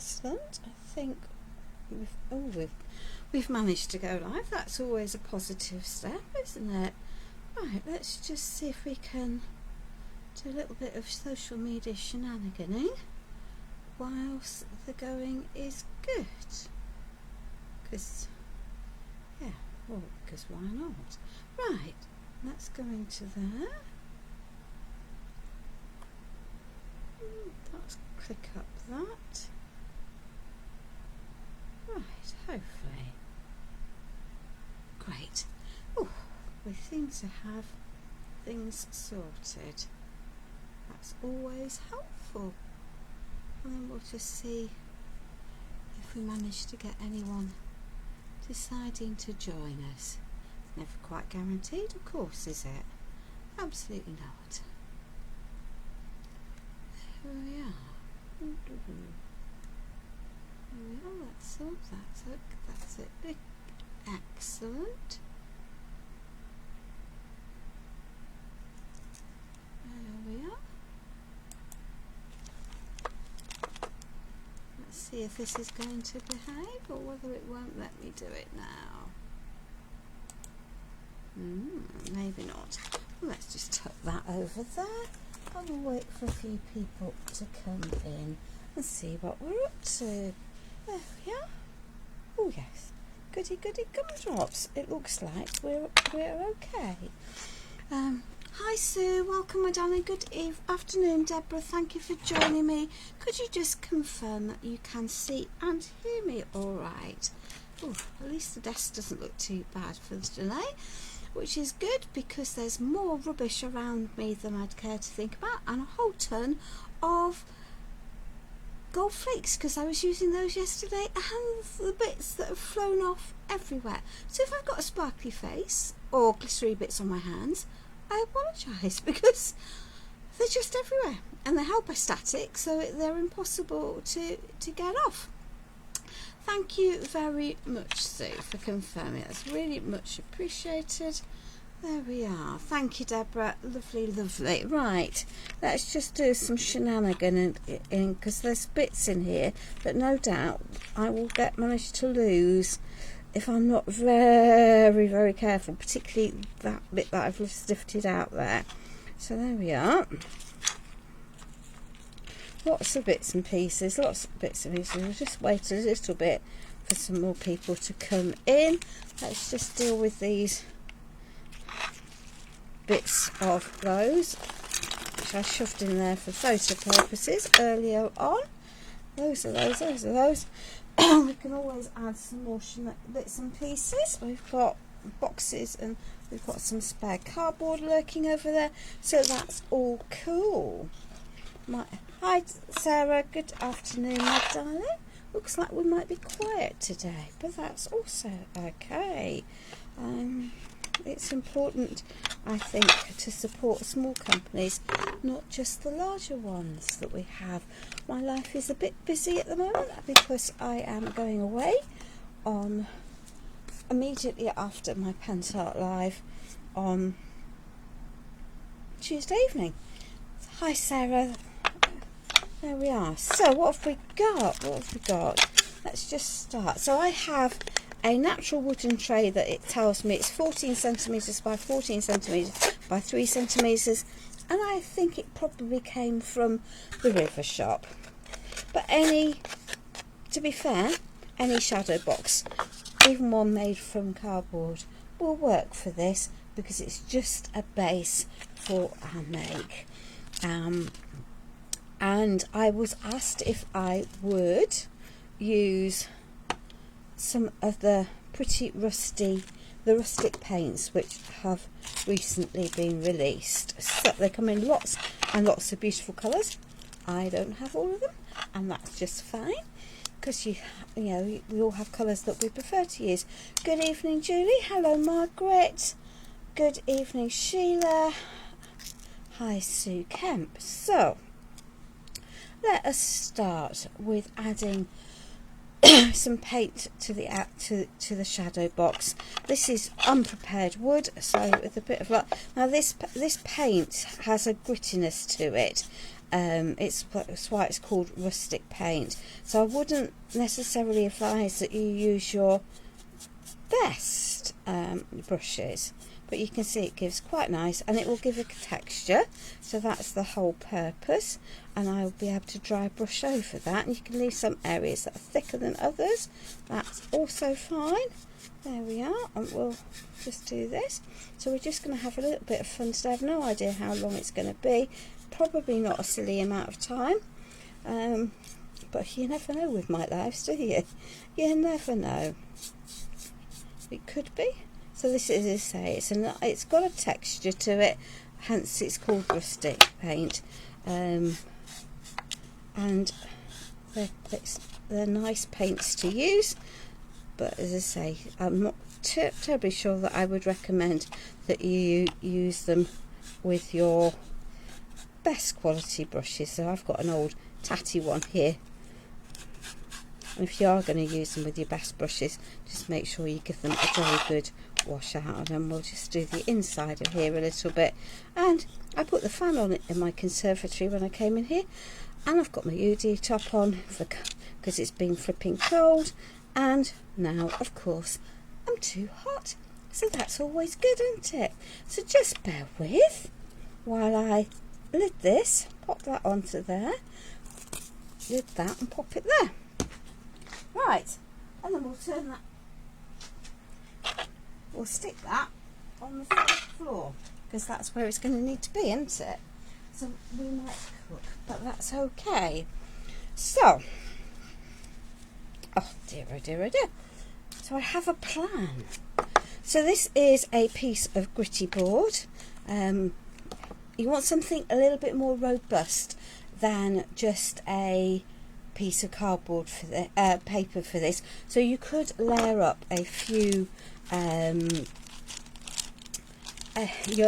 Excellent. I think we've managed to go live. That's always a positive step, isn't it? Right, let's just see if we can do a little bit of social media shenaniganing whilst the going is good. Because, yeah, well, because why not? Right, let's go into there. Let's click up that. Right, hopefully. Great. Oh, we seem to have things sorted. That's always helpful. And then we'll just see if we manage to get anyone deciding to join us. It's never quite guaranteed, of course, is it? Absolutely not. There we are. There we are. That's it. Excellent. There we are. Let's see if this is going to behave or whether it won't let me do it now. Maybe not. Well, let's just tuck that over there and we'll wait for a few people to come in and see what we're up to. There we are. Oh yes, goody gumdrops. It looks like we're okay. Hi Sue, welcome my darling. Good afternoon Deborah, thank you for joining me. Could you just confirm that you can see and hear me all right? Oh, at least the desk doesn't look too bad for the delay, which is good because there's more rubbish around me than I'd care to think about, and a whole ton of gold flakes because I was using those yesterday, and the bits that have flown off everywhere. So if I've got a sparkly face or glittery bits on my hands, I apologise because they're just everywhere and they're held by static, so they're impossible to get off. Thank you very much, Sue, for confirming. That's really much appreciated. There we are. Thank you, Deborah. Lovely. Right, let's just do some shenanigan in because there's bits in here that no doubt I will manage to lose if I'm not very careful, particularly that bit that I've just lifted out there. So there we are. Lots of bits and pieces. We'll just wait a little bit for some more people to come in. Let's just deal with these bits of those which I shoved in there for photo purposes earlier on. Those are those. We can always add some more bits and pieces. We've got boxes and we've got some spare cardboard lurking over there, so that's all cool. Hi Sarah, good afternoon my darling. Looks like we might be quiet today, but that's also okay. It's important, I think, to support small companies, not just the larger ones that we have. My life is a bit busy at the moment because I am going away on immediately after my Pentart Live on Tuesday evening. Hi Sarah. There we are. So what have we got? Let's just start. So I have a natural wooden tray that it tells me it's 14 centimetres by 14 centimetres by 3 centimetres, and I think it probably came from the River Shop. But to be fair, any shadow box, even one made from cardboard, will work for this because it's just a base for our make. And I was asked if I would use some of the pretty rustic paints which have recently been released. So they come in lots and lots of beautiful colours. I don't have all of them, and that's just fine because you know we all have colours that we prefer to use. Good evening Julie. Hello Margaret. Good evening Sheila. Hi Sue Kemp. So let us start with adding some paint to the shadow box. This is unprepared wood, so with a bit of luck. Now this paint has a grittiness to it, It's why it's called rustic paint. So I wouldn't necessarily advise that you use your best brushes, but you can see it gives quite nice, and it will give a texture, so that's the whole purpose. And I'll be able to dry brush over that, and you can leave some areas that are thicker than others, that's also fine. There we are, and we'll just do this. So we're just going to have a little bit of fun today. I have no idea how long it's going to be, probably not a silly amount of time, but you never know with my lives, do you? You never know. It could be. So this is, as I say, it's got a texture to it, hence it's called rustic paint. And they're nice paints to use, but as I say, I'm not terribly sure that I would recommend that you use them with your best quality brushes. So I've got an old tatty one here, and if you are going to use them with your best brushes, just make sure you give them a very good wash out. And then we'll just do the inside of here a little bit. And I put the fan on it in my conservatory when I came in here, and I've got my UD top on because it's been flipping cold, and now of course I'm too hot, so that's always good, isn't it? So just bear with while I lid this, pop that onto there, lid that and pop it there. Right, and then we'll turn that, we'll stick that on the floor, because that's where it's going to need to be, isn't it? So we might cook, but that's okay. So, oh dear, oh dear, oh dear. So I have a plan. So this is a piece of gritty board. You want something a little bit more robust than just a piece of cardboard for the paper for this. So you could layer up a few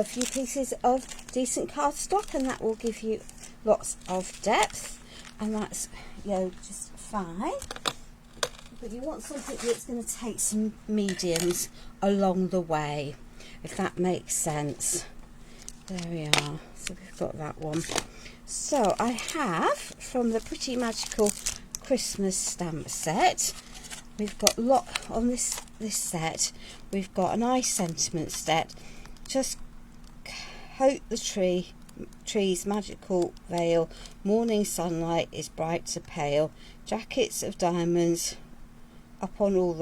few pieces of decent cardstock, and that will give you lots of depth, and that's, you know, just fine. But you want something that's going to take some mediums along the way, if that makes sense. There we are. So we've got that one. So I have, from the Pretty Magical Christmas stamp set, we've got on this set, we've got a nice sentiment set. Just coat the trees magical veil, morning sunlight is bright to pale, jackets of diamonds upon all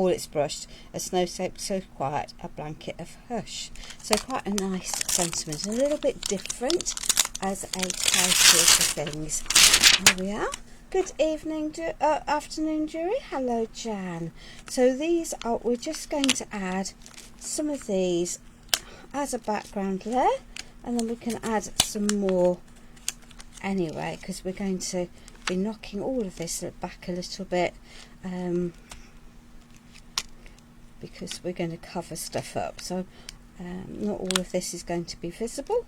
it's brushed, a snow so quiet, a blanket of hush. So quite a nice sentiment, a little bit different as a title for things. There we are. Good evening, afternoon, jury. Hello, Jan. So these are, we're just going to add some of these as a background layer, and then we can add some more anyway, because we're going to be knocking all of this back a little bit, because we're going to cover stuff up. So not all of this is going to be visible.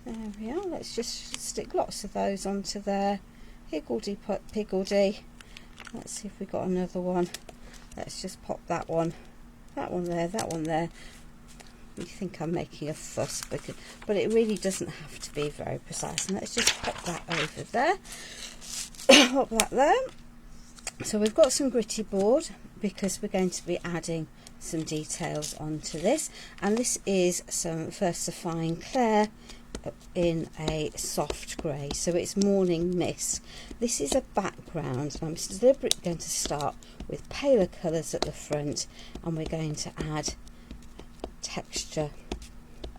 There we are. Let's just stick lots of those onto there. Higgledy piggledy. Let's see if we got another one. Let's just pop that one there, that one there. You think I'm making a fuss, but it really doesn't have to be very precise. And let's just pop that over there. Pop that there. So we've got some gritty board, because we're going to be adding some details onto this, and this is some Versifying Clair in a soft grey, so it's Morning Mist. This is a background, and I'm deliberately going to start with paler colours at the front, and we're going to add texture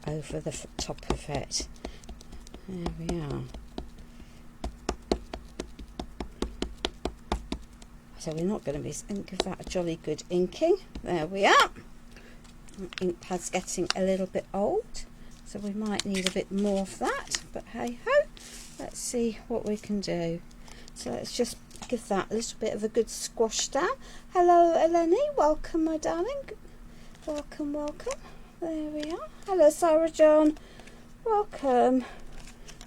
over the top of it. There we are. So we're not going to be, give that a jolly good inking. There we are. Ink pad's getting a little bit old, so we might need a bit more of that, but hey ho, let's see what we can do. So let's just give that a little bit of a good squash down. Hello Eleni, welcome my darling, welcome, welcome. There we are. Hello Sarah John, welcome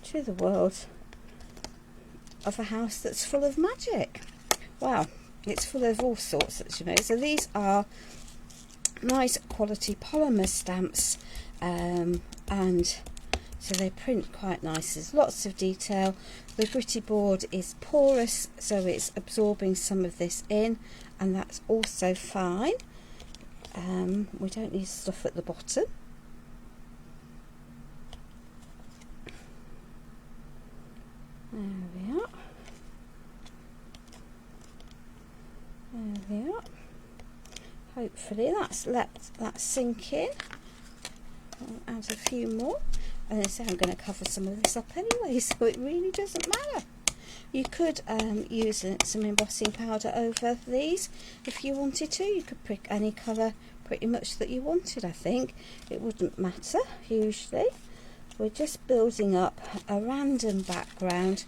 to the world of a house that's full of magic. Wow, it's full of all sorts, as you know. So these are nice quality polymer stamps, and so they print quite nice. There's lots of detail. The gritty board is porous, so it's absorbing some of this in, and that's also fine. We don't need stuff at the bottom. There we are. There we are. Hopefully that's let that sink in. I'll add a few more, and then say I'm going to cover some of this up anyway, so it really doesn't matter. You could use some embossing powder over these if you wanted to. You could pick any colour pretty much that you wanted. I think it wouldn't matter usually. We're just building up a random background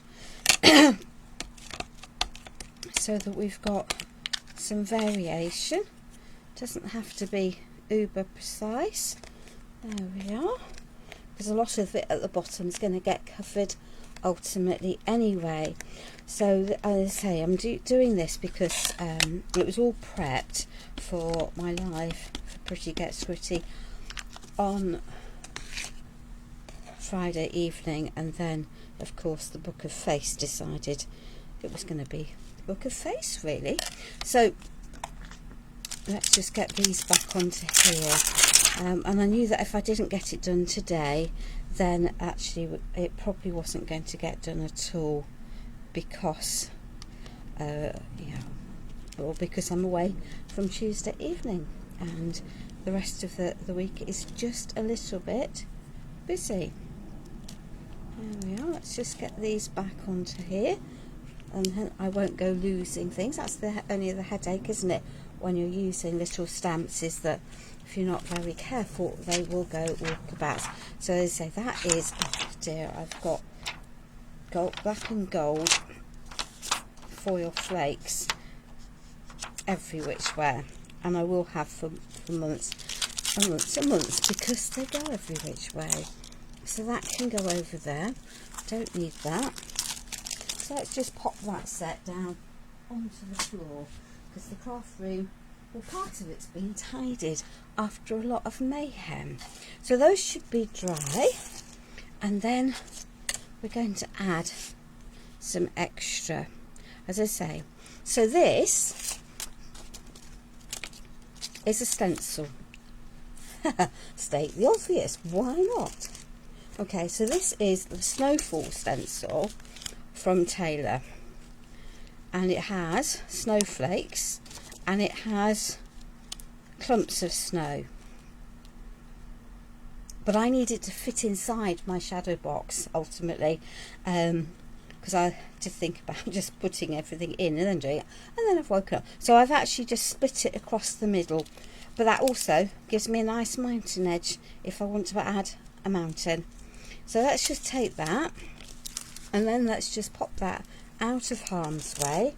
so that we've got some variation. Doesn't have to be uber precise. There we are, because a lot of it at the bottom is going to get covered ultimately anyway. So as I say, I'm doing this because it was all prepped for my live for Pretty Gets Gritty on Friday evening, and then of course the Book of Face decided it was going to be the Book of Face really. So let's just get these back onto here. And I knew that if I didn't get it done today, then actually it probably wasn't going to get done at all, because because I'm away from Tuesday evening, and the rest of the week is just a little bit busy. There we are. Let's just get these back onto here, and then I won't go losing things. That's only the headache, isn't it, when you're using little stamps, is that if you're not very careful, they will go walkabouts. So as I say, that is, oh dear, I've got gold, black and gold foil flakes every which way, and I will have for months and months and months, because they go every which way. So that can go over there. Don't need that. So let's just pop that set down onto the floor, because the craft room, well, part of it's been tidied after a lot of mayhem. So those should be dry, and then we're going to add some extra, as I say. So this is a stencil. State the obvious, why not? Okay, so this is the Snowfall stencil from Taylor, and it has snowflakes and it has clumps of snow, but I need it to fit inside my shadow box ultimately, because I had to think about just putting everything in and then doing it, and then I've woken up. So I've actually just split it across the middle, but that also gives me a nice mountain edge if I want to add a mountain. So let's just take that, and then let's just pop that out of harm's way.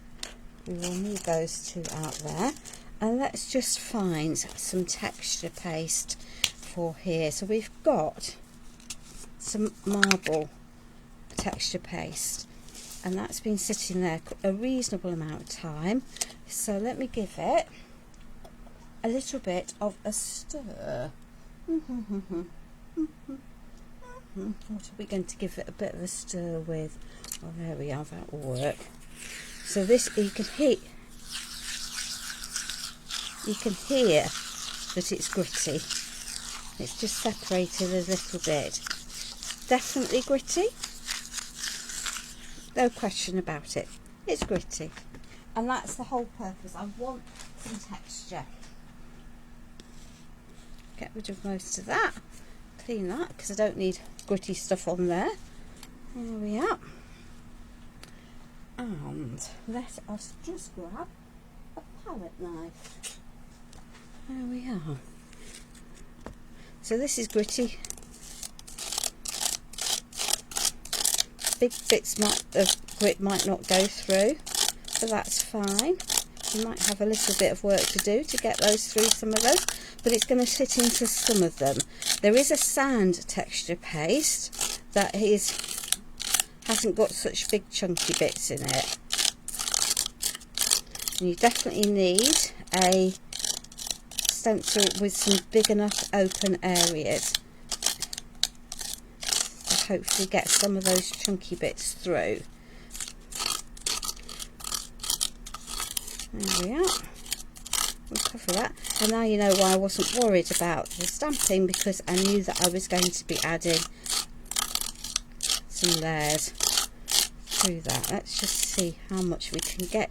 We will need those two out there, and let's just find some texture paste for here. So we've got some marble texture paste, and that's been sitting there a reasonable amount of time. So let me give it a little bit of a stir. What are we going to give it a bit of a stir with? Oh, there we are, that will work. So this, you can hear that it's gritty. It's just separated a little bit. Definitely gritty, no question about it. It's gritty, and that's the whole purpose. I want some texture. Get rid of most of that, clean that, because I don't need gritty stuff on there. There we are. And let us just grab a palette knife. There we are. So this is gritty. Big bits of grit might not go through, so that's fine. You might have a little bit of work to do to get those through, some of those, but it's going to sit into some of them. There is a sand texture paste that hasn't got such big chunky bits in it. And you definitely need a stencil with some big enough open areas. hopefully get some of those chunky bits through. There we are. We'll cover that. And now you know why I wasn't worried about the stamping, because I knew that I was going to be adding some layers through that. Let's just see how much we can get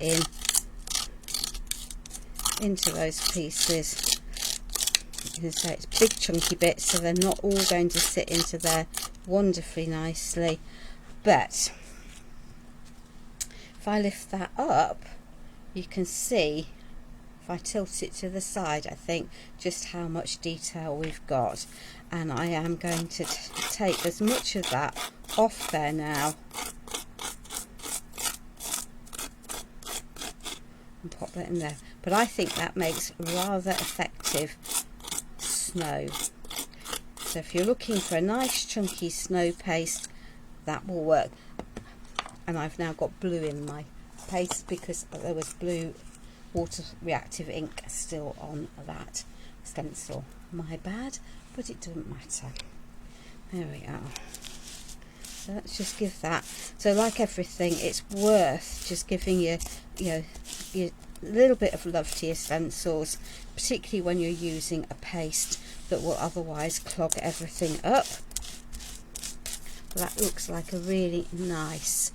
into those pieces. You can say it's big chunky bits, so they're not all going to sit into there wonderfully nicely. But if I lift that up, you can see, if I tilt it to the side, I think just how much detail we've got. And I am going to take as much of that off there now and pop that in there. But I think that makes rather effective snow. So if you're looking for a nice chunky snow paste, that will work. And I've now got blue in my paste because there was blue water reactive ink still on that stencil. My bad, but it doesn't matter. There we are. So let's just give that. So like everything, it's worth just giving your little bit of love to your stencils, particularly when you're using a paste that will otherwise clog everything up. That looks like a really nice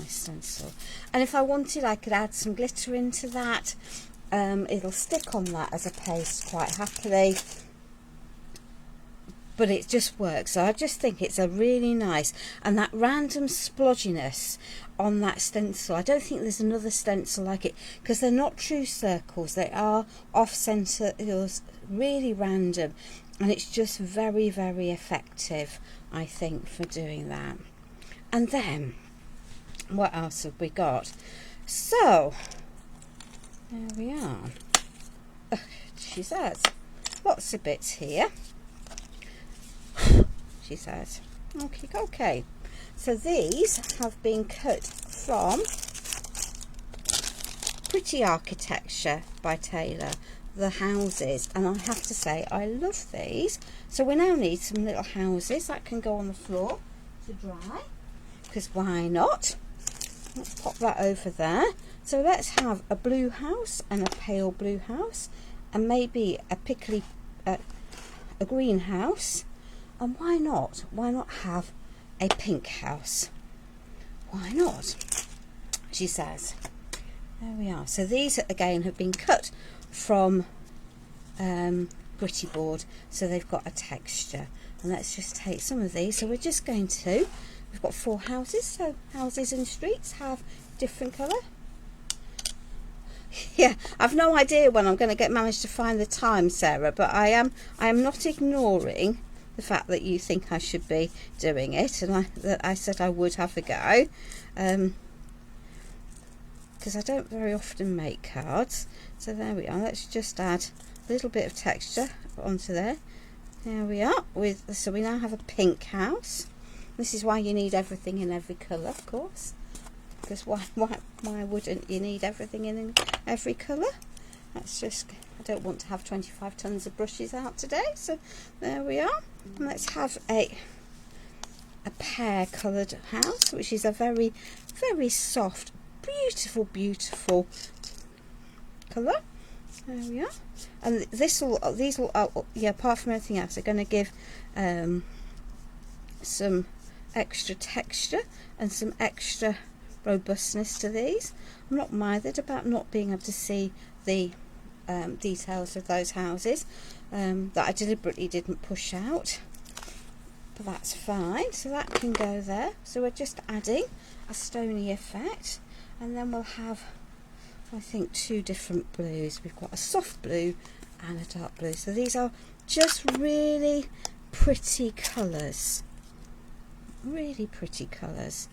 stencil. And if I wanted, I could add some glitter into that. It'll stick on that as a paste quite happily, but it just works. So I just think it's a really nice, and that random splodginess on that stencil, I don't think there's another stencil like it, because they're not true circles, they are off centre, really random, and it's just very, very effective, I think, for doing that. And then what else have we got? So there we are. She says lots of bits here, she says. Okay, so these have been cut from Pretty Architecture by Taylor, the houses, and I have to say I love these. So we now need some little houses that can go on the floor to dry, because why not? Let's pop that over there. So let's have a blue house and a pale blue house, and maybe a pickly a green house, and why not have a pink house? Why not? She says. There we are. So these again have been cut from Pretty Board, so they've got a texture. And let's just take some of these. So we're just going to, we've got 4 houses, so houses and streets have different colour. Yeah, I've no idea when I'm going to manage to find the time, Sarah, but I am not ignoring the fact that you think I should be doing it, and I said I would have a go, because I don't very often make cards. So there we are. Let's just add a little bit of texture onto there. There we are. So we now have a pink house. This is why you need everything in every colour, of course, because why wouldn't you need everything in every colour? That's just, I don't want to have 25 tons of brushes out today. So there we are. And let's have a pear coloured house, which is a very, very soft, beautiful colour. There we are. And these will yeah, apart from anything else, are going to give some extra texture and some extra robustness to these. I'm not bothered about not being able to see the details of those houses that I deliberately didn't push out, but that's fine. So that can go there. So we're just adding a stony effect, and then we'll have, I think, 2 different blues. We've got a soft blue and a dark blue. So these are just really pretty colours. Really pretty colours.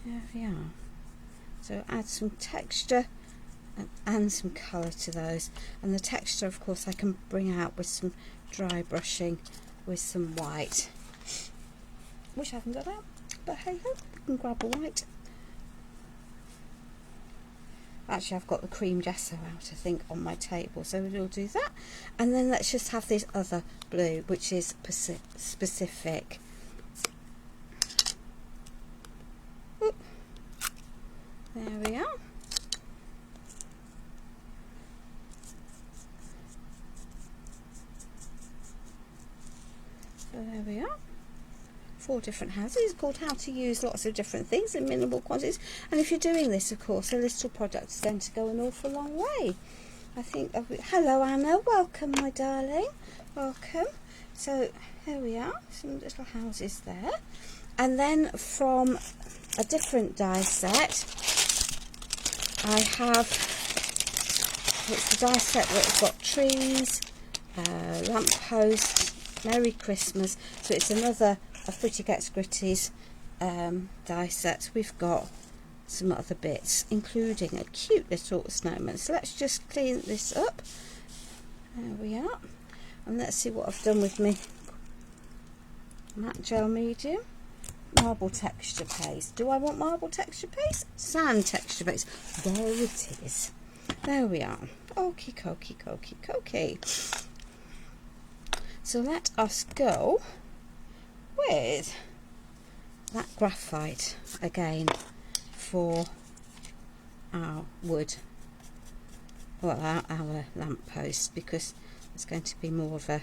There we are. So add some texture and some colour to those. And the texture, of course, I can bring out with some dry brushing with some white, which I haven't got out, but hey ho, we can grab a white. Actually, I've got the cream gesso out, I think, on my table, so we'll do that. And then let's just have this other blue, which is specific. Oop. There we are. So there we are. 4 different houses. It's called How to Use Lots of Different Things in Minimal Quantities. And if you're doing this, of course, a little product is going to go an awful long way. I think. Hello, Anna. Welcome, my darling. Welcome. So here we are. Some little houses there. And then from a different die set, I have. It's the die set that's got trees, lampposts, Merry Christmas. So it's another of Pretty Gets Gritty's die sets. We've got some other bits, including a cute little snowman. So let's just clean this up. There we are. And let's see what I've done with me matte gel medium. Marble texture paste. Do I want marble texture paste? Sand texture paste. There it is. There we are. Okie dokie, okie dokie. So let us go with that graphite again for our wood, well, our lamppost, because it's going to be more of a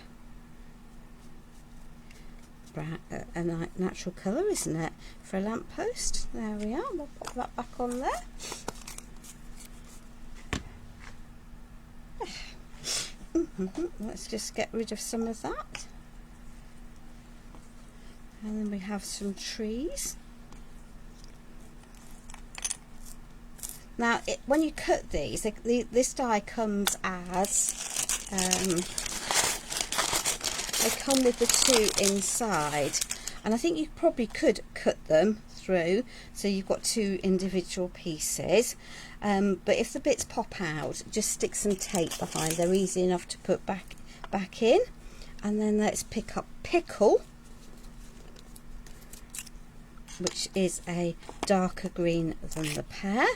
natural colour, isn't it, for a lamppost. There we are. We'll pop that back on there. Let's just get rid of some of that. And then we have some trees. Now, when you cut these, this die comes as, they come with the 2 inside. And I think you probably could cut them through, so you've got 2 individual pieces. But if the bits pop out, just stick some tape behind. They're easy enough to put back in. And then let's pick up Pickle, which is a darker green than the pear.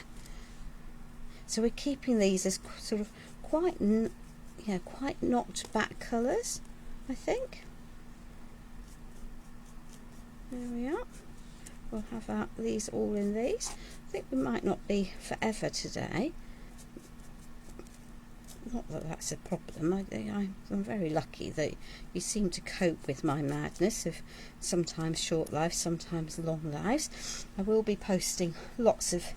So we're keeping these as sort of quite knocked back colours, I think. There we are. We'll have these all in these. I think we might not be forever today. Not that that's a problem. I'm very lucky that you seem to cope with my madness of sometimes short lives, sometimes long lives. I will be posting lots of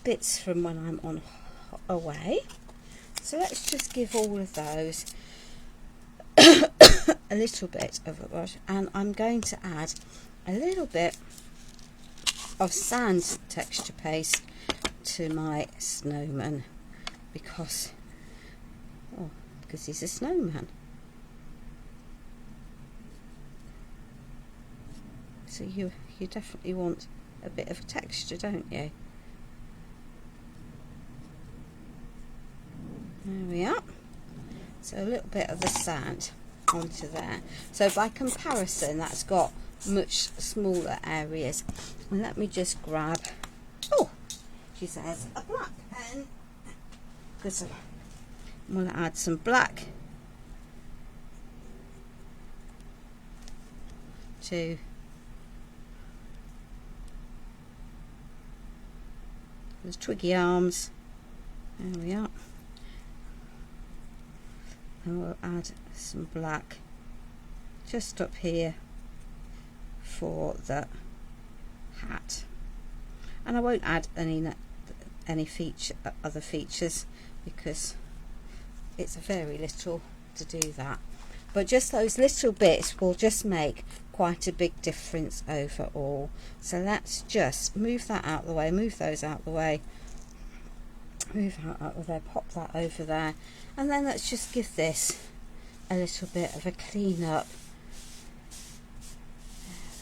bits from when I'm on away. So let's just give all of those a little bit of a brush, and I'm going to add a little bit of sand texture paste to my snowman because he's a snowman. So you definitely want a bit of texture, don't you? There we are. So a little bit of the sand onto there. So by comparison, that's got much smaller areas. And let me just grab, she says, a black pen, because I'm going to add some black to those twiggy arms. There we are. And we'll add some black just up here for the hat. And I won't add any other features because it's very little to do that. But just those little bits will just make quite a big difference overall. So let's just move that out of the way, move those out of the way, move that out of there, pop that over there, and then let's just give this a little bit of a clean up.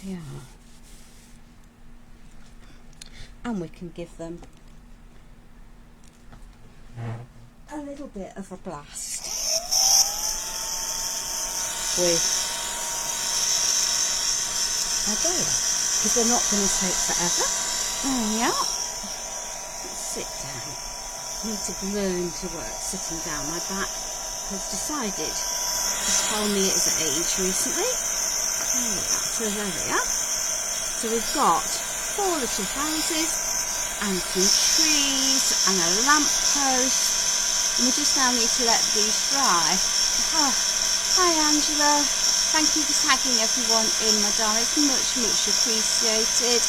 There we are. And we can give them a little bit of a blast with our roller, because they're not going to take forever. There we are. Let's sit down. need to learn to work sitting down. My back has decided to tell me its age recently. There we are. So we've got 4 little houses and some trees and a lamp post, and we just now need to let these dry. Oh, hi Angela, thank you for tagging everyone in, my darling, it's much appreciated.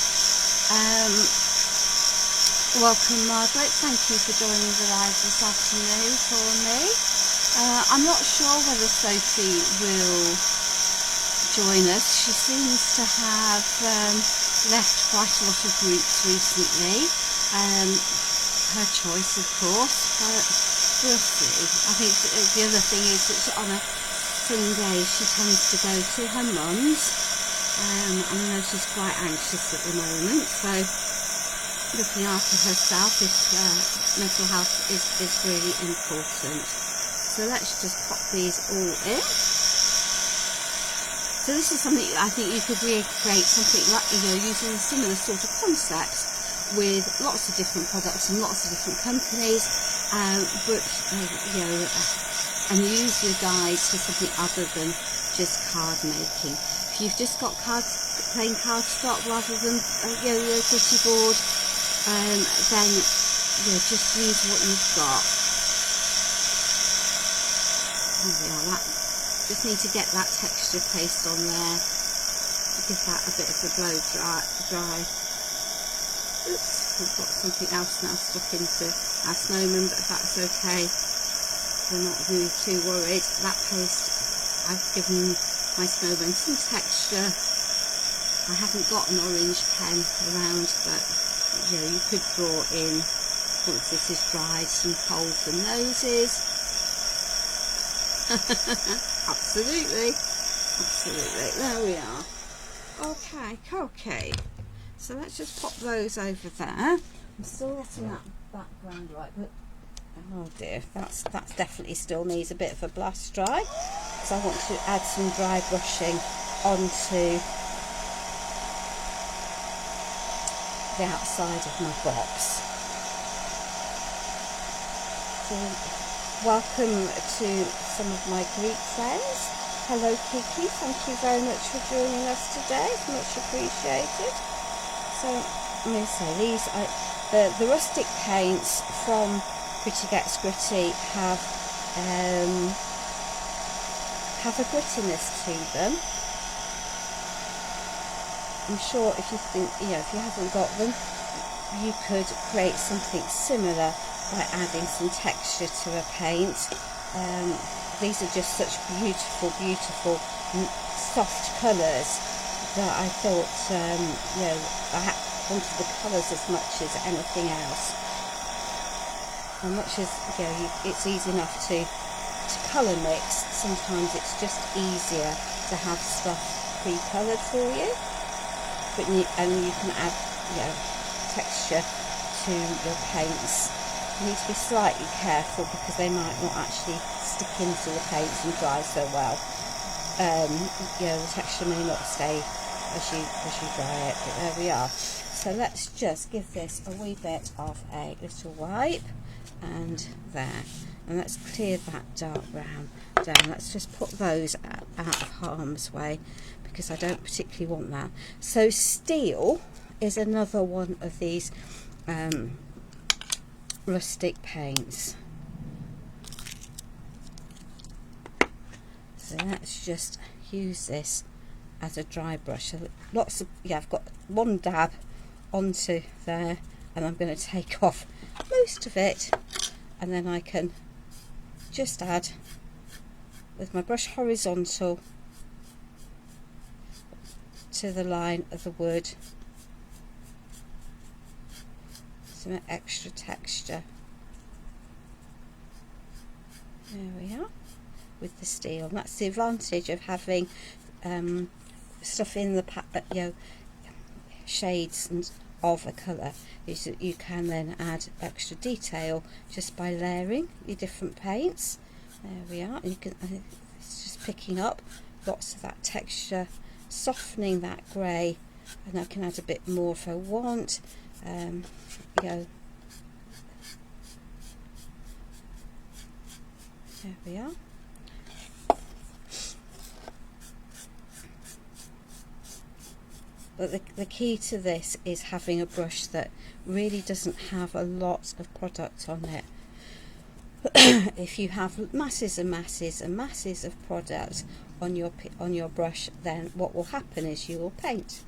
Welcome Margaret, thank you for joining the live this afternoon for me. I'm not sure whether Sophie will join us. She seems to have left quite a lot of groups recently. Her choice, of course, but we'll see. I think the other thing is that on a Sunday she tends to go to her mum's, and I know she's quite anxious at the moment, so looking after herself, mental health is really important. So let's just pop these all in. So this is something I think you could recreate, something like, using a similar sort of concept with lots of different products and lots of different companies, but and use your guides for something other than just card making. If you've just got plain cardstock rather than your gritty board, then just use what you've got. There we are. Just need to get that texture paste on there, give that a bit of a blow dry. Oops, we've got something else now stuck into our snowman, but that's okay, we're not really too worried. That paste, I've given my snowman some texture. I haven't got an orange pen around, but you could draw in, once this is dried, some poles and noses. Absolutely, there we are. Okay, so let's just pop those over there. I'm still letting that background right, but oh dear, that's definitely still needs a bit of a blast dry, so I want to add some dry brushing onto the outside of my box. So welcome to some of my Greek friends. Hello Kiki, thank you very much for joining us today, much appreciated. So I'm going to say these are the rustic paints from Pretty Gets Gritty have a grittiness to them. I'm sure if you think, if you haven't got them, you could create something similar by adding some texture to a paint. These are just such beautiful soft colours that I thought I wanted the colours as much as anything else. And much as it's easy enough to colour mix, sometimes it's just easier to have stuff pre-coloured for you. But you can add texture to your paints. You need to be slightly careful because they might not actually stick into the paints and dry so well. The texture may not stay as you dry it, but there we are. So let's just give this a wee bit of a little wipe, and there. And let's clear that dark brown down. Let's just put those out of harm's way because I don't particularly want that. So steel is another one of these rustic paints. So let's just use this as a dry brush. So I've got one dab onto there, and I'm going to take off most of it, and then I can just add with my brush horizontal to the line of the wood some extra texture. There we are with the steel. And that's the advantage of having stuff in the shades and of a colour, is that you can then add extra detail just by layering your different paints. There we are. You can, it's just picking up lots of that texture, softening that grey, and I can add a bit more if I want. There we are. But the key to this is having a brush that really doesn't have a lot of product on it. If you have masses and masses and masses of product on your brush, then what will happen is you will paint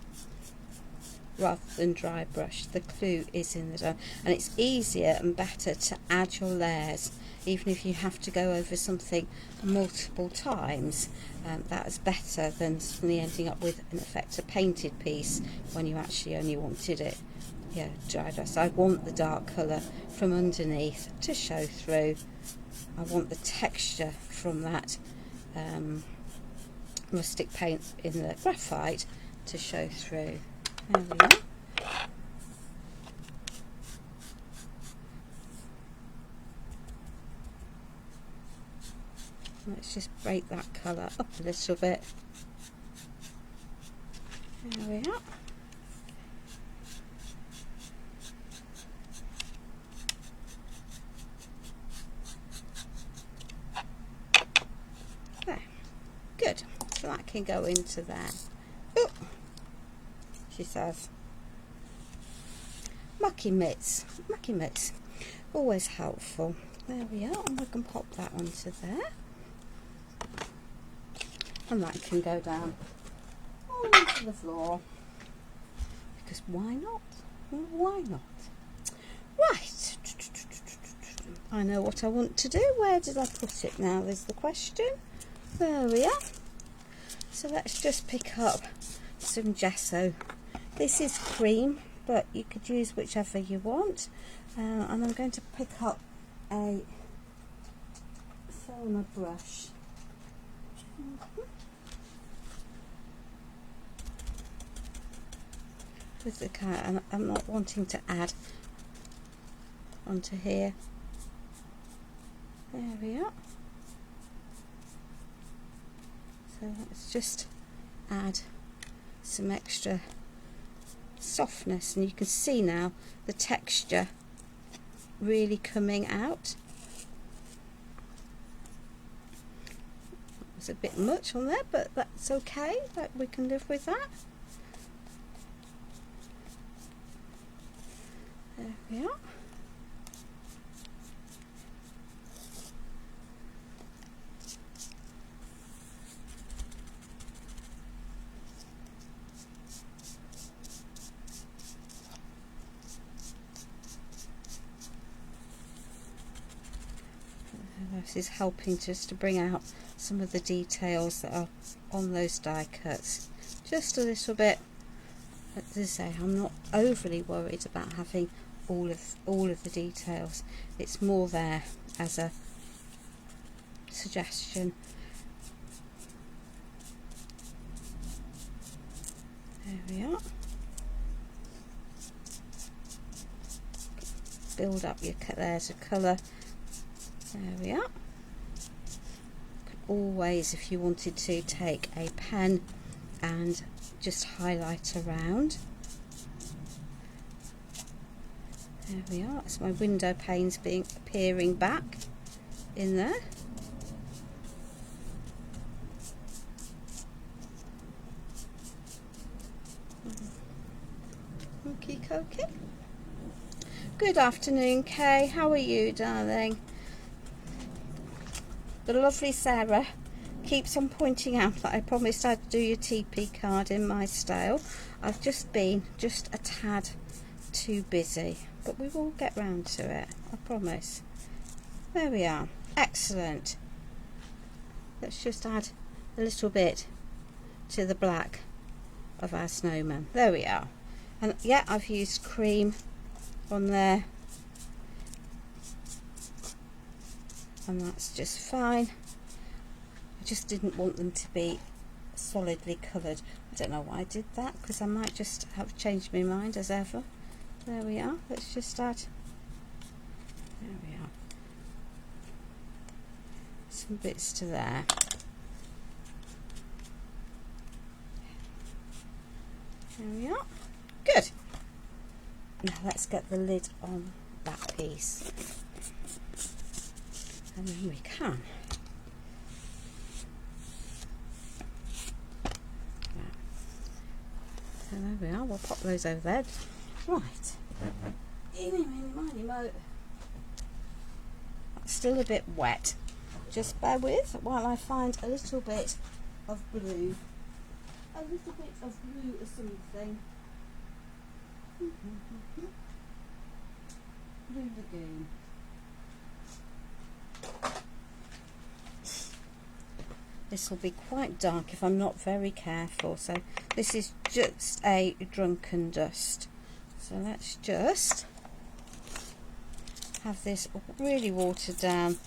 rather than dry brush. The clue is in the done, and it's easier and better to add your layers, even if you have to go over something multiple times. That is better than suddenly ending up with, in effect, a painted piece when you actually only wanted it dry brush. I want the dark colour from underneath to show through. I want the texture from that rustic paint in the graphite to show through. There we are. Let's just break that colour up a little bit. There we are. There. Good. So that can go into there. Ooh, she says. Mucky mitts. Mucky mitts. Always helpful. There we are. And we can pop that onto there. And that can go down onto the floor, because why not? Why not? Right, I know what I want to do. Where did I put it now? There's the question. There we are. So let's just pick up some gesso. This is cream, but you could use whichever you want. And I'm going to pick up a Selma brush. With the cat, I'm not wanting to add onto here. There we are. So let's just add some extra softness, and you can see now the texture really coming out. It's a bit much on there, but that's okay. We can live with that. There we are. This is helping just to bring out some of the details that are on those die cuts. Just a little bit. As I say, I'm not overly worried about having all of the details. It's more there as a suggestion. There we are. Build up your layers of colour. There we are. Could always, if you wanted to, take a pen and just highlight around. There we are. That's my window panes appearing back in there. Okie dokie. Good afternoon, Kay. How are you, darling? The lovely Sarah keeps on pointing out that I promised I'd do your TP card in my style. I've just been a tad too busy, but we will get round to it, I promise. There we are. Excellent. Let's just add a little bit to the black of our snowman. There we are. And yeah, I've used cream on there, and that's just fine. I just didn't want them to be solidly coloured. I don't know why I did that, because I might just have changed my mind as ever. There we are. Let's just add, there we are, some bits to there. There we are. Good. Now let's get the lid on that piece, and then we can So there we are, we'll pop those over there. Right. Eeny, meeny, miny, mo. That's still a bit wet. Just bear with while I find a little bit of blue. A little bit of blue or something. Blue Lagoon. This will be quite dark if I'm not very careful. So this is just a drunken dust. So let's just have this really watered down.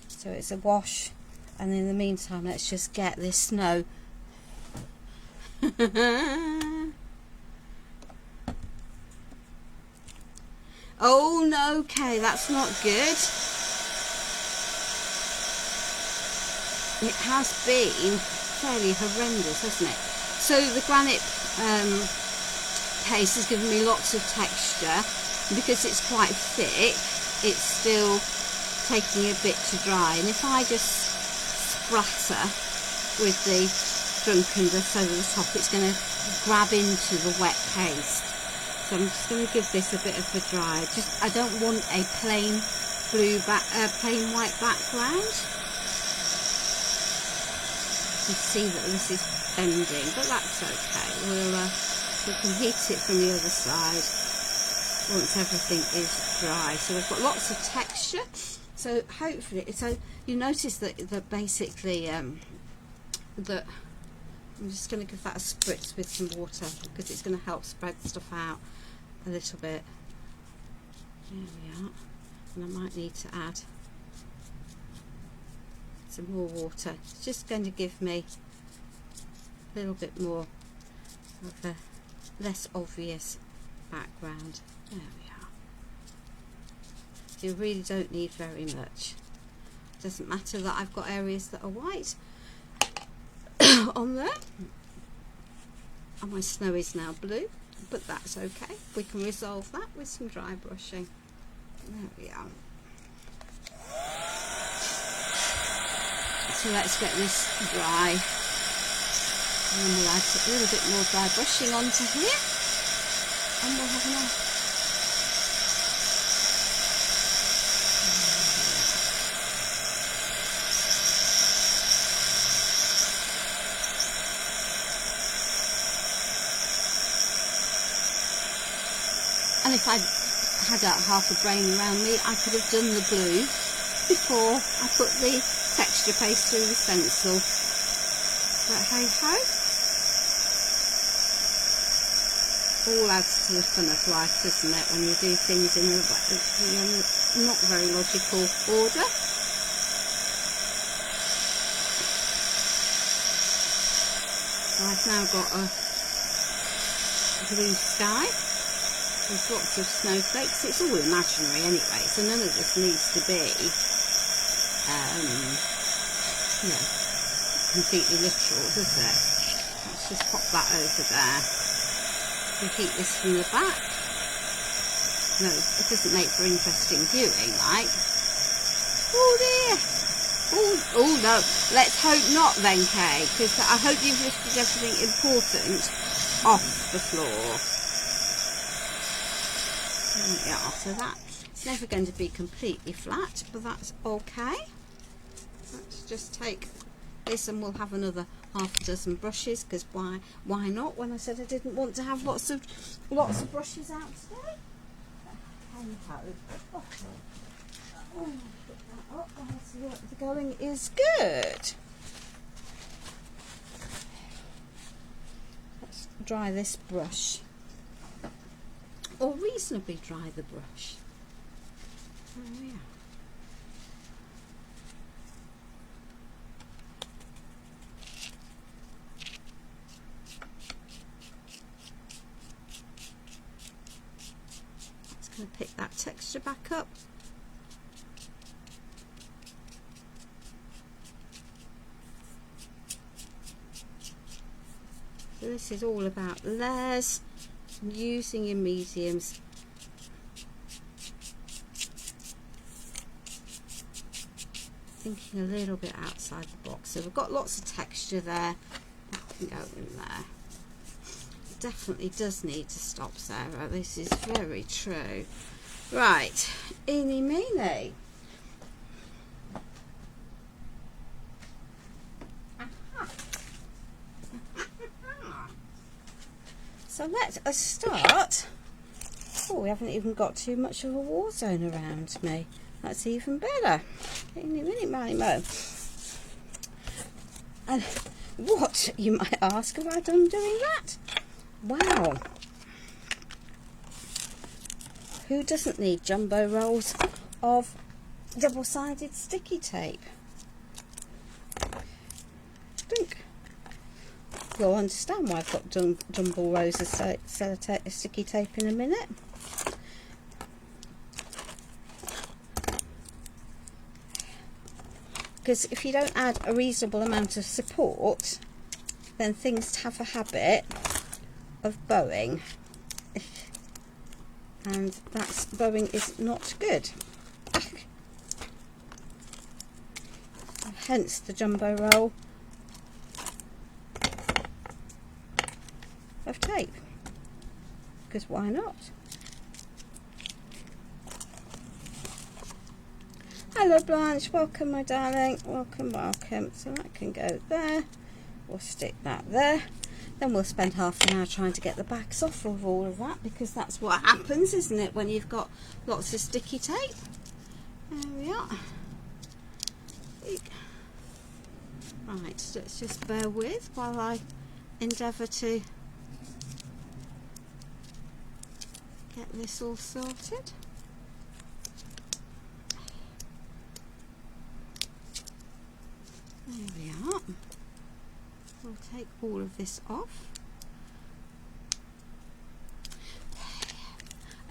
So it's a wash, and in the meantime let's just get this snow. Oh no, okay, that's not good. It has been fairly horrendous, hasn't it? So the granite paste has given me lots of texture. Because it's quite thick, it's still taking a bit to dry. And if I just spratter with the drunken dust over the top, it's going to grab into the wet paste. So I'm just going to give this a bit of a dry. I don't want a plain plain white background. You can see that this is bending, but that's okay. We can heat it from the other side once everything is dry. So we've got lots of texture. So hopefully, so you notice that basically that I'm just going to give that a spritz with some water because it's going to help spread stuff out a little bit. There we are. And I might need to add some more water. It's just going to give me a little bit more of a less obvious background. There we are. You really don't need very much. Doesn't matter that I've got areas that are white on there. And my snow is now blue, but that's okay. We can resolve that with some dry brushing. There we are. So let's get this dry. And then we'll add a little bit more dry brushing onto here. And we'll have enough. And if I had half a brain around me, I could have done the blue before I put the texture paste through the stencil. But hey ho, all adds to the fun of life, doesn't it, when you do things in a not very logical order. So I've now got a blue sky. There's lots of snowflakes. It's all imaginary anyway, so none of this needs to be completely literal, does it? Let's just pop that over there. We keep this from the back. No, it doesn't make for interesting viewing, like. Oh dear. Oh no. Let's hope not then, Kay, because I hope you've lifted everything important off the floor. Yeah, so that's never going to be completely flat, but that's okay. Let's just take this and we'll have another half a dozen brushes, because why not, when I said I didn't want to have lots of brushes out today. Oh, put that up whilst the going is good. Let's dry this brush. Or reasonably dry the brush. Oh yeah. It's going to pick that texture back up. So this is all about layers. Using your mediums, thinking a little bit outside the box. So we've got lots of texture there, can go in there. It definitely does need to stop, Sarah. This is very true. Right, eeny meeny. So let us start. Oh, we haven't even got too much of a war zone around me. That's even better. Eeny meeny miny mo. And what, you might ask, have I done doing that? Wow. Who doesn't need jumbo rolls of double-sided sticky tape? Think. You'll understand why I've got jumbo rolls of sticky tape in a minute. Because if you don't add a reasonable amount of support, then things have a habit of bowing, and bowing is not good. Hence the jumbo roll of tape, because why not? Hello Blanche, welcome my darling, welcome, welcome. So that can go there, we'll stick that there, then we'll spend half an hour trying to get the backs off of all of that, because that's what happens, isn't it, when you've got lots of sticky tape. There we are. Right, so let's just bear with while I endeavour to get this all sorted. There we are. We'll take all of this off.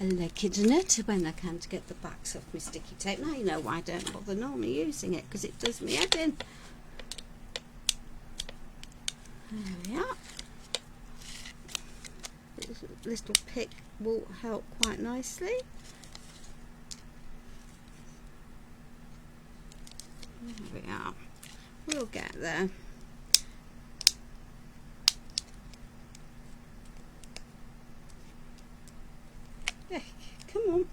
I like it, isn't it, when I come to get the backs off my sticky tape. Now you know why I don't bother normally using it, because it does me head in. There we are. This little pick will help quite nicely. There we are. We'll get there. Yeah, come on.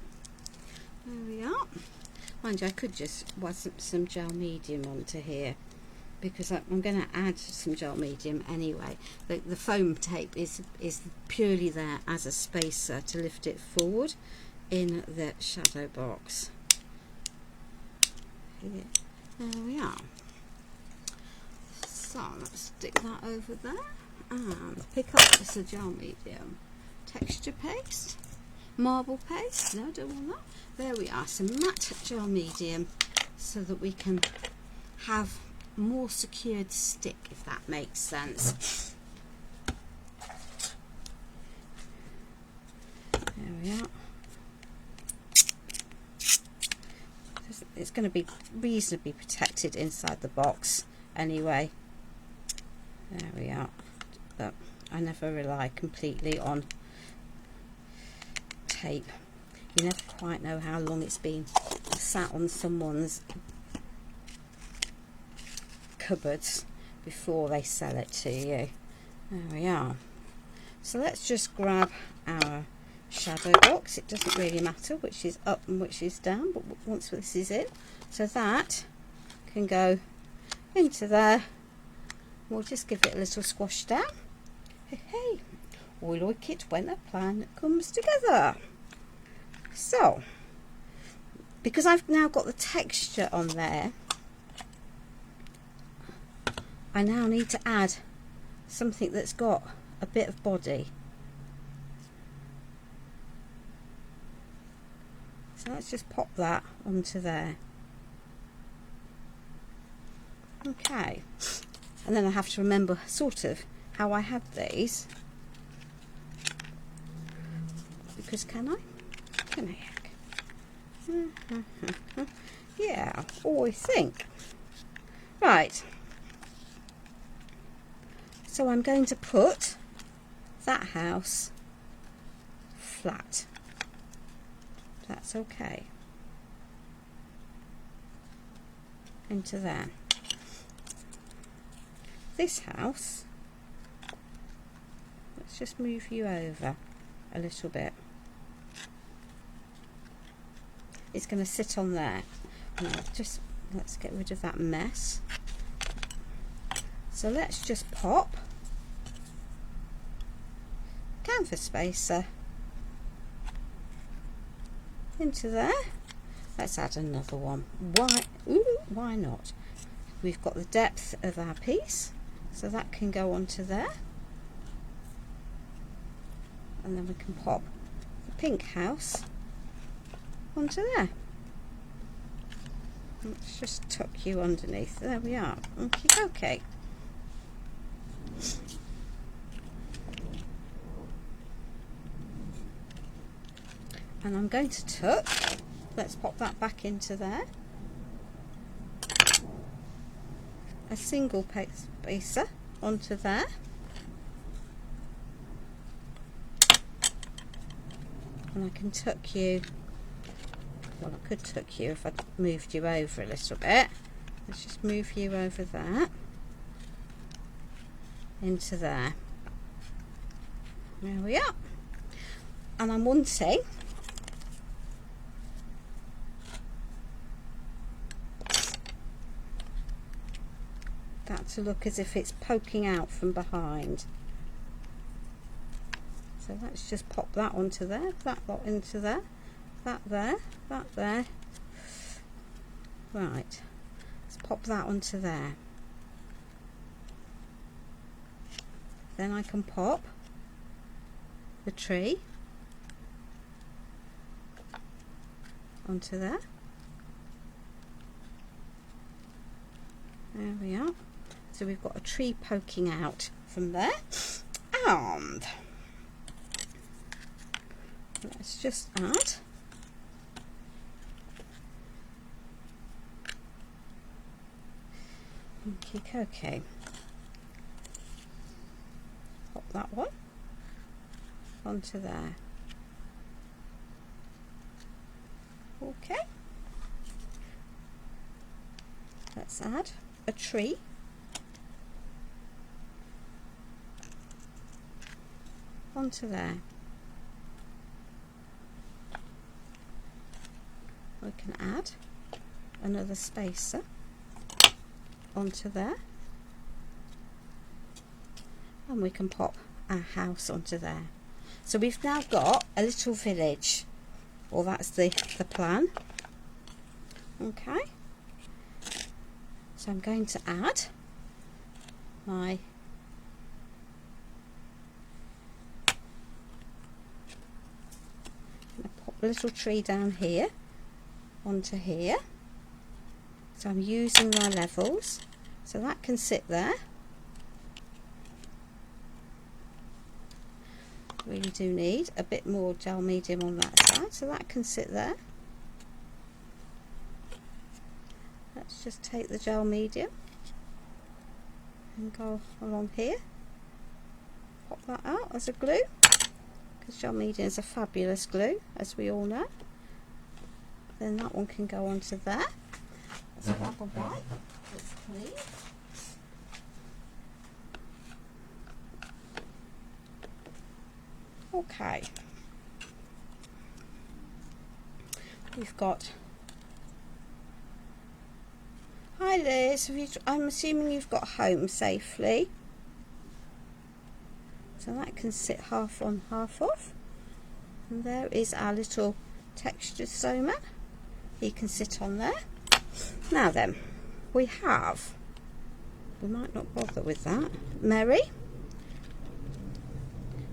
There we are. Mind you, I could just wash some gel medium onto here, because I'm going to add some gel medium anyway. The foam tape is purely there as a spacer to lift it forward in the shadow box. Here. There we are. So let's stick that over there and pick up this gel medium. Texture paste, marble paste, no, don't want that. There we are, some matte gel medium, so that we can have more secured stick, if that makes sense. There we are. It's going to be reasonably protected inside the box anyway. There we are. But I never rely completely on tape. You never quite know how long it's been sat on someone's cupboards before they sell it to you. There we are. So let's just grab our shadow box. It doesn't really matter which is up and which is down, but once this is in, so that can go into there. We'll just give it a little squash down. Hey, we like it when a plan comes together. So, because I've now got the texture on there, I now need to add something that's got a bit of body. So let's just pop that onto there. Okay. And then I have to remember sort of how I had these. Because can I? Can I? Yeah, always think. Right. So I'm going to put that house flat. That's okay. Into there. This house let's just move you over a little bit. It's going to sit on there. Now let's get rid of that mess. So let's just pop canvas spacer into there. Let's add another one. Why not? We've got the depth of our piece, so that can go onto there. And then we can pop the pink house onto there. Let's just tuck you underneath. There we are. Okay. And I'm going to tuck. Let's pop that back into there. A single spacer onto there. And I can tuck you. Well, I could tuck you if I moved you over a little bit. Let's just move you over there. Into there. There we are. And I'm wanting that to look as if it's poking out from behind. So let's just pop that onto there, that lot into there, that there, that there. Right, let's pop that onto there. Then I can pop the tree onto there. There we are. So we've got a tree poking out from there. And let's just add okay. Pop that one onto there. Okay. Let's add a tree onto there. We can add another spacer onto there, and we can pop our house onto there. So we've now got a little village, or that's the plan. Okay, so I'm going to add my pop a little tree down here onto here. So I'm using my levels, so that can sit there. Really do need a bit more gel medium on that side, so that can sit there. Let's just take the gel medium and go along here. Pop that out as a glue, because gel medium is a fabulous glue, as we all know. Then that one can go onto there. Let's grab a wipe that's clean. Okay. We've got. Hi Liz, I'm assuming you've got home safely. So that can sit half on, half off. And there is our little textured snowman. He can sit on there. Now then, we might not bother with that, Mary.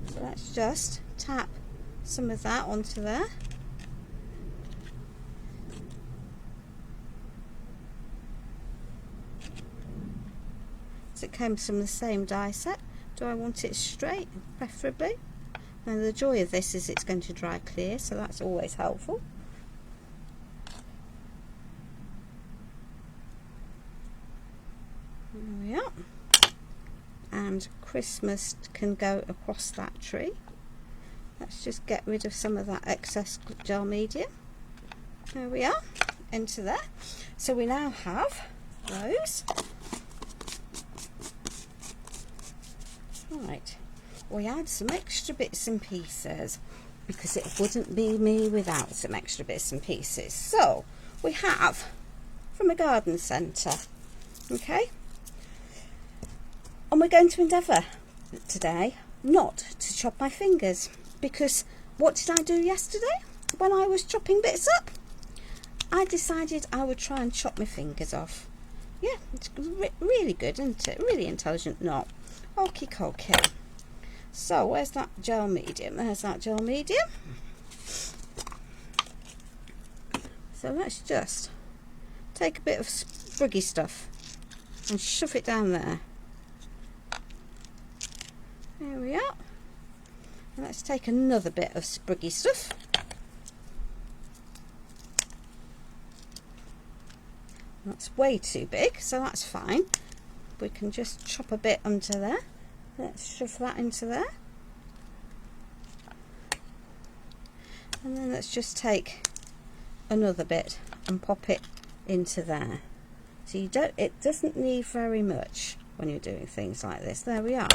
So let's just tap some of that onto there. So it comes from the same die set. Do I want it straight, preferably? And the joy of this is it's going to dry clear, so that's always helpful. There we are. And Christmas can go across that tree. Let's just get rid of some of that excess gel medium. There we are, into there. So we now have those. Right, we had some extra bits and pieces, because it wouldn't be me without some extra bits and pieces. So we have from a garden centre, okay, and we're going to endeavour today not to chop my fingers, because what did I do yesterday when I was chopping bits up? I decided I would try and chop my fingers off. Yeah, it's really good, isn't it? Really intelligent knot. Okie dokie. So where's that gel medium? There's that gel medium. So let's just take a bit of spriggy stuff and shove it down there. There we are. And let's take another bit of spriggy stuff. That's way too big, so that's fine. We can just chop a bit under there. Let's shove that into there. And then let's just take another bit and pop it into there. So it doesn't need very much when you're doing things like this. There we are.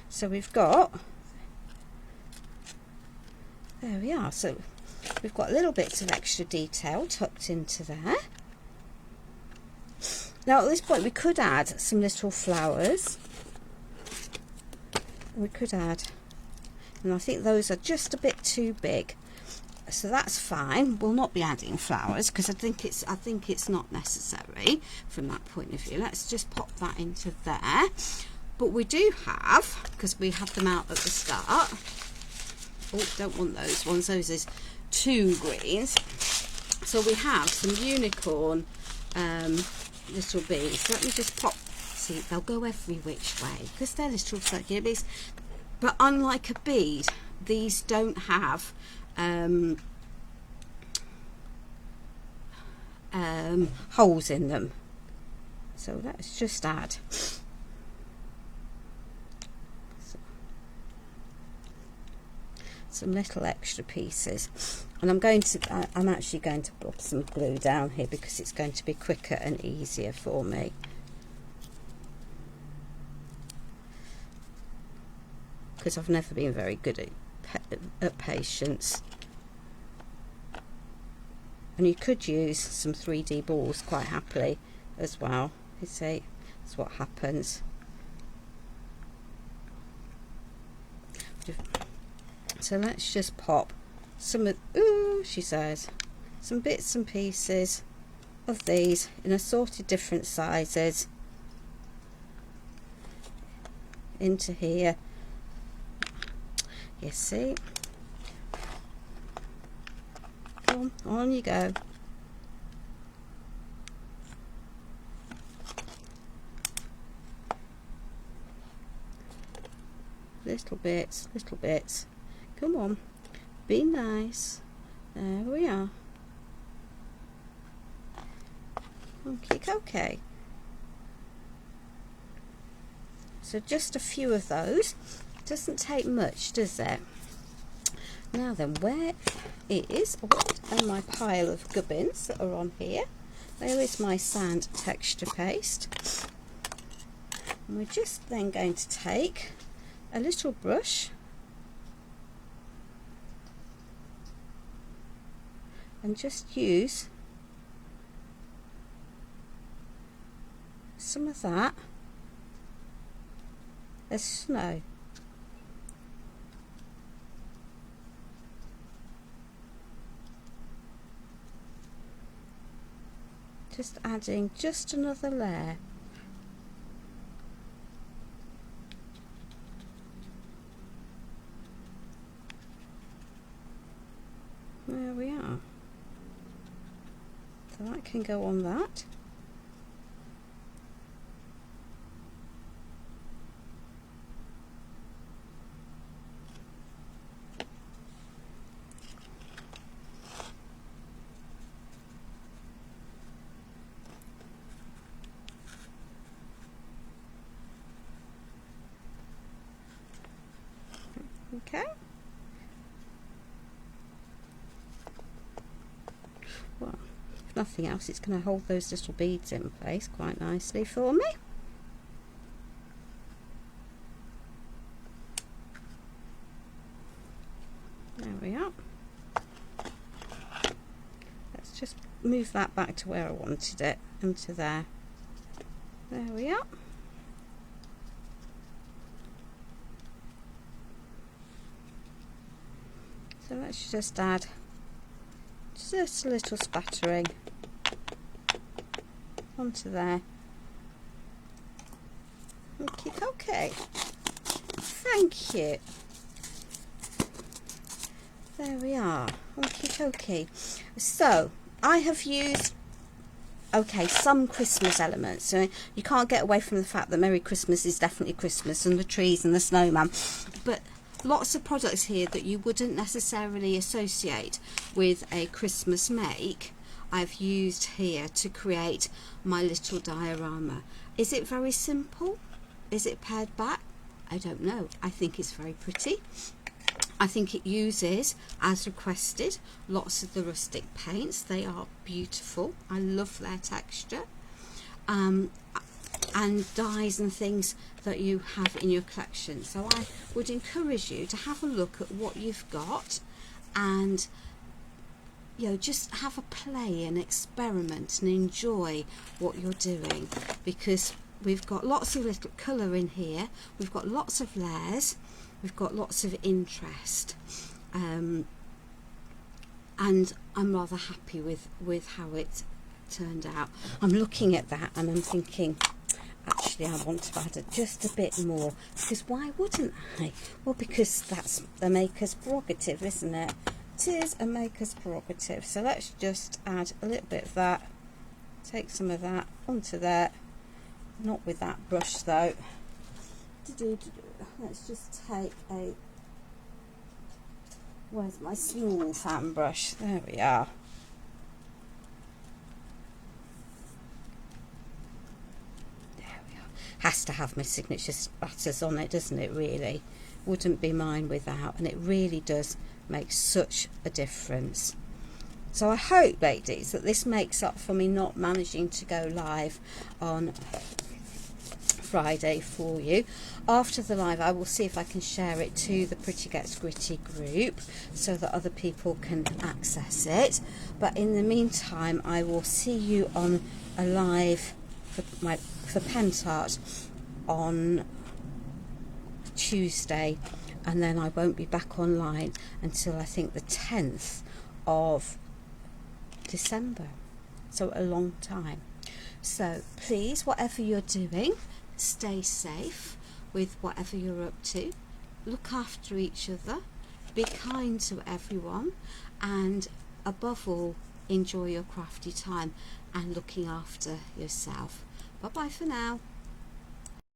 So we've got, there we are. So we've got little bits of extra detail tucked into there. Now at this point we could add some little flowers. We could add, and I think those are just a bit too big, so that's fine. We'll not be adding flowers because I think it's not necessary from that point of view. Let's just pop that into there. But we do have, because we had them out at the start. Oh, don't want those ones. Those is too greens. So we have some unicorn little beads. Let me just pop. See, they'll go every which way because they're little circular beads. But unlike a bead, these don't have holes in them. So let's just add some little extra pieces. And I'm actually going to put some glue down here because it's going to be quicker and easier for me. Because I've never been very good at patience. And you could use some 3D balls quite happily as well. You see, that's what happens. So let's just pop some of, ooh, she says, some bits and pieces of these in assorted different sizes into here. You see, come on you go. Little bits, come on, be nice. There we are. Okay. So just a few of those. Doesn't take much, does it? Now then, where is my pile of gubbins that are on here? There is my sand texture paste. And we're just then going to take a little brush and just use some of that as snow. Just adding just another layer. There we are. So that can go on that. Okay. Well, if nothing else, it's going to hold those little beads in place quite nicely for me. move that back to where I wanted it, into there. There we are. So let's just add just a little spattering onto there. Okay, thank you. There we are. Okay. So I have used some Christmas elements. So you can't get away from the fact that Merry Christmas is definitely Christmas, and the trees and the snowman, but lots of products here that you wouldn't necessarily associate with a Christmas make I've used here to create my little diorama. Is it very simple? Is it pared back? I don't know. I think it's very pretty. I think it uses, as requested, lots of the rustic paints. They are beautiful. I love their texture. And dyes and things that you have in your collection. So I would encourage you to have a look at what you've got, and just have a play and experiment and enjoy what you're doing, because we've got lots of little colour in here, we've got lots of layers, we've got lots of interest, and I'm rather happy with how it turned out. I'm looking at that and I'm thinking, actually I want to add just a bit more, because why wouldn't I? Well, because that's the maker's prerogative, isn't it? It is a maker's prerogative. So let's just add a little bit of that, take some of that onto there, not with that brush though. Let's just take where's my small fan brush? There we are. Has to have my signature spatters on it, doesn't it, really? Wouldn't be mine without, and it really does make such a difference. So I hope, ladies, that this makes up for me not managing to go live on Friday for you. After the live, I will see if I can share it to the Pretty Gets Gritty group so that other people can access it. But in the meantime, I will see you on a live for Pentart on Tuesday, and then I won't be back online until I think the 10th of December, so a long time. So please, whatever you're doing, stay safe with whatever you're up to, look after each other, be kind to everyone, and above all, enjoy your crafty time and looking after yourself. Bye bye for now.